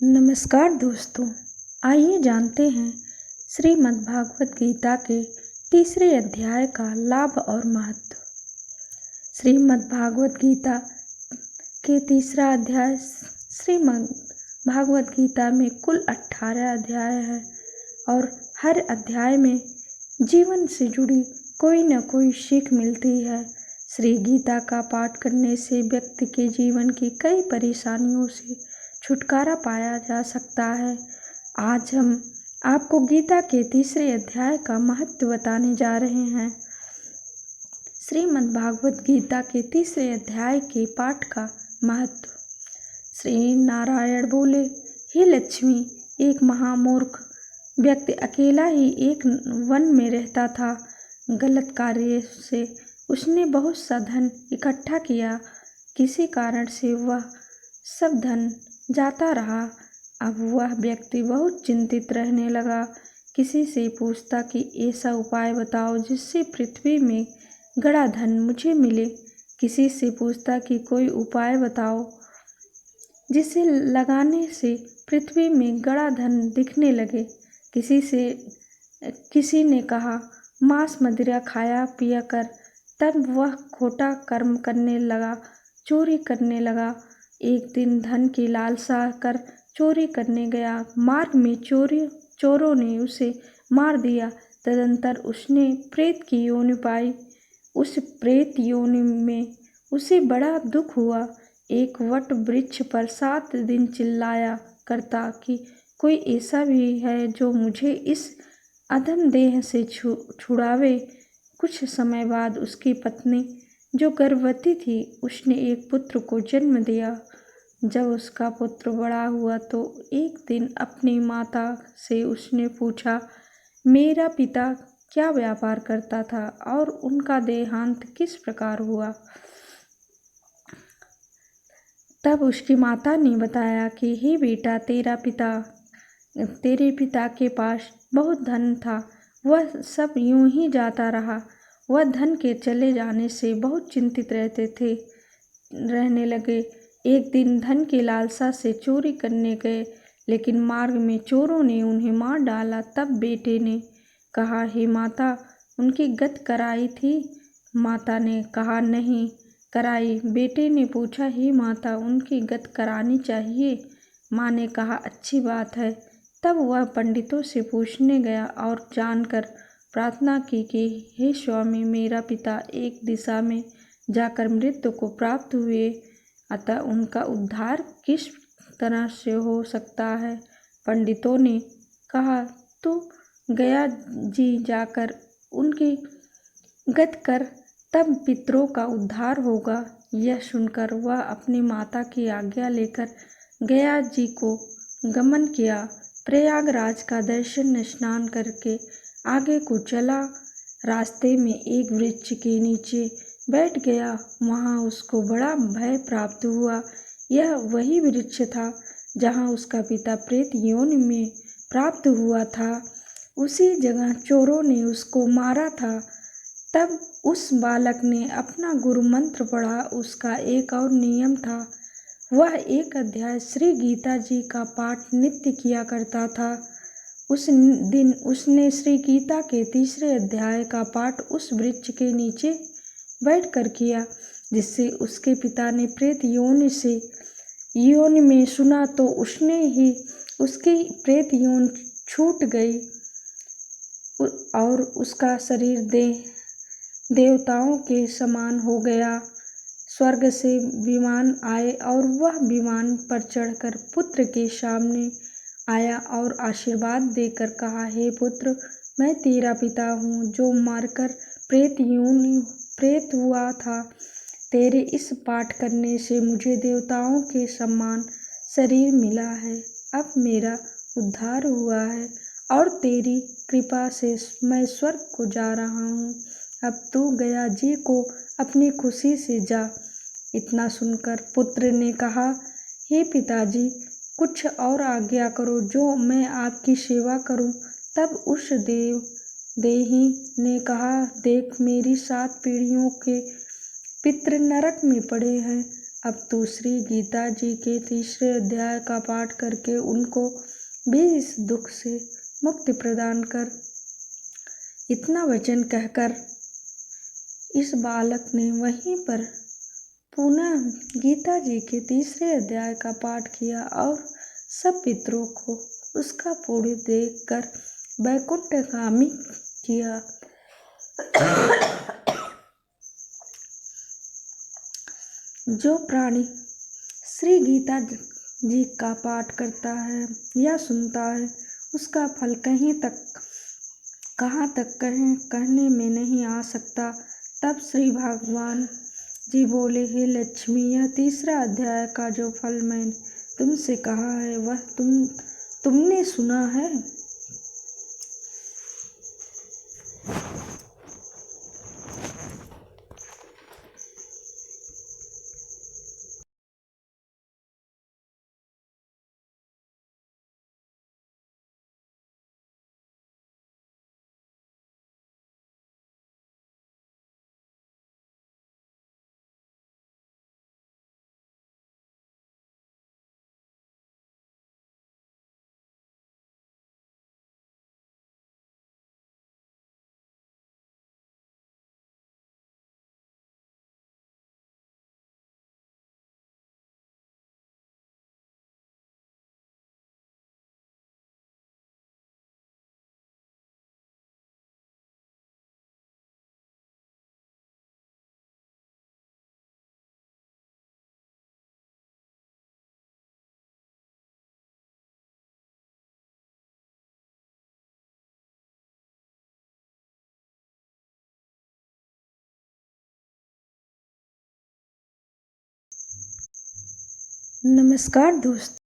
नमस्कार दोस्तों, आइए जानते हैं श्रीमद् भागवत गीता के तीसरे अध्याय का लाभ और महत्व। श्रीमद् भागवत गीता के तीसरा अध्याय। श्रीमद् भागवत गीता में कुल 18 अध्याय हैं और हर अध्याय में जीवन से जुड़ी कोई न कोई सीख मिलती है। श्री गीता का पाठ करने से व्यक्ति के जीवन की कई परेशानियों से छुटकारा पाया जा सकता है। आज हम आपको गीता के तीसरे अध्याय का महत्व बताने जा रहे हैं। श्रीमद् भागवत गीता के तीसरे अध्याय के पाठ का महत्व। श्री नारायण बोले, हे लक्ष्मी, एक महामूर्ख व्यक्ति अकेला ही एक वन में रहता था। गलत कार्य से उसने बहुत सा धन इकट्ठा किया। किसी कारण से वह सब धन जाता रहा। अब वह व्यक्ति बहुत चिंतित रहने लगा। किसी से पूछता कि ऐसा उपाय बताओ जिससे पृथ्वी में गड़ा धन मुझे मिले। किसी से पूछता कि कोई उपाय बताओ जिसे लगाने से पृथ्वी में गड़ा धन दिखने लगे। किसी ने कहा मांस मदिरा खाया पिया कर। तब वह खोटा कर्म करने लगा, चोरी करने लगा। एक दिन धन की लालसा कर चोरी करने गया। मार्ग में चोरों ने उसे मार दिया। तदंतर उसने प्रेत की योनि पाई। उस प्रेत योनि में उसे बड़ा दुख हुआ। एक वट वृक्ष पर 7 दिन चिल्लाया करता कि कोई ऐसा भी है जो मुझे इस अधम देह से छुड़ावे। कुछ समय बाद उसकी पत्नी जो गर्भवती थी, उसने एक पुत्र को जन्म दिया। जब उसका पुत्र बड़ा हुआ तो एक दिन अपनी माता से उसने पूछा, मेरा पिता क्या व्यापार करता था और उनका देहांत किस प्रकार हुआ। तब उसकी माता ने बताया कि हे बेटा, तेरे पिता के पास बहुत धन था, वह सब यूं ही जाता रहा। वह धन के चले जाने से बहुत चिंतित रहने लगे। एक दिन धन की लालसा से चोरी करने गए, लेकिन मार्ग में चोरों ने उन्हें मार डाला। तब बेटे ने कहा, हे माता, उनकी गत कराई थी। माता ने कहा, नहीं कराई। बेटे ने पूछा, हे माता, उनकी गत करानी चाहिए। माँ ने कहा, अच्छी बात है। तब वह पंडितों से पूछने गया और जानकर प्रार्थना की कि हे स्वामी, मेरा पिता एक दिशा में जाकर मृत्यु को प्राप्त हुए, अतः उनका उद्धार किस तरह से हो सकता है। पंडितों ने कहा, तो गया जी जाकर उनकी गत कर, तब पितरों का उद्धार होगा। यह सुनकर वह अपनी माता की आज्ञा लेकर गया जी को गमन किया। प्रयागराज का दर्शन स्नान करके आगे को चला। रास्ते में एक वृक्ष के नीचे बैठ गया। वहाँ उसको बड़ा भय प्राप्त हुआ। यह वही वृक्ष था जहाँ उसका पिता प्रेत योनि में प्राप्त हुआ था। उसी जगह चोरों ने उसको मारा था। तब उस बालक ने अपना गुरु मंत्र पढ़ा। उसका एक और नियम था, वह एक अध्याय श्री गीता जी का पाठ नित्य किया करता था। उस दिन उसने श्री गीता के तीसरे अध्याय का पाठ उस वृक्ष के नीचे बैठकर किया, जिससे उसके पिता ने प्रेत योनि में सुना तो उसकी प्रेत योनि छूट गई और उसका शरीर देवताओं के समान हो गया। स्वर्ग से विमान आए और वह विमान पर चढ़कर पुत्र के सामने आया और आशीर्वाद देकर कहा, हे पुत्र, मैं तेरा पिता हूँ जो मारकर प्रेत हुआ था। तेरे इस पाठ करने से मुझे देवताओं के समान शरीर मिला है। अब मेरा उद्धार हुआ है और तेरी कृपा से मैं स्वर्ग को जा रहा हूँ। अब तू गया जी को अपनी खुशी से जा। इतना सुनकर पुत्र ने कहा, हे पिताजी, कुछ और आज्ञा करो जो मैं आपकी सेवा करूं। तब उस देही ने कहा, देख, मेरी 7 पीढ़ियों के पितृ नरक में पड़े हैं। अब तू श्री गीता जी के तीसरे अध्याय का पाठ करके उनको भी इस दुख से मुक्ति प्रदान कर। इतना वचन कहकर इस बालक ने वहीं पर पुनः गीता जी के तीसरे अध्याय का पाठ किया और सब पितरों को उसका पुण्य देखकर वैकुंठगामी किया। जो प्राणी श्री गीता जी का पाठ करता है या सुनता है उसका फल कहाँ तक कहने में नहीं आ सकता। तब श्री भगवान जी बोले, हे लक्ष्मी, यह तीसरा अध्याय का जो फल मैंने तुमसे कहा है वह तुमने सुना है। नमस्कार दोस्तों।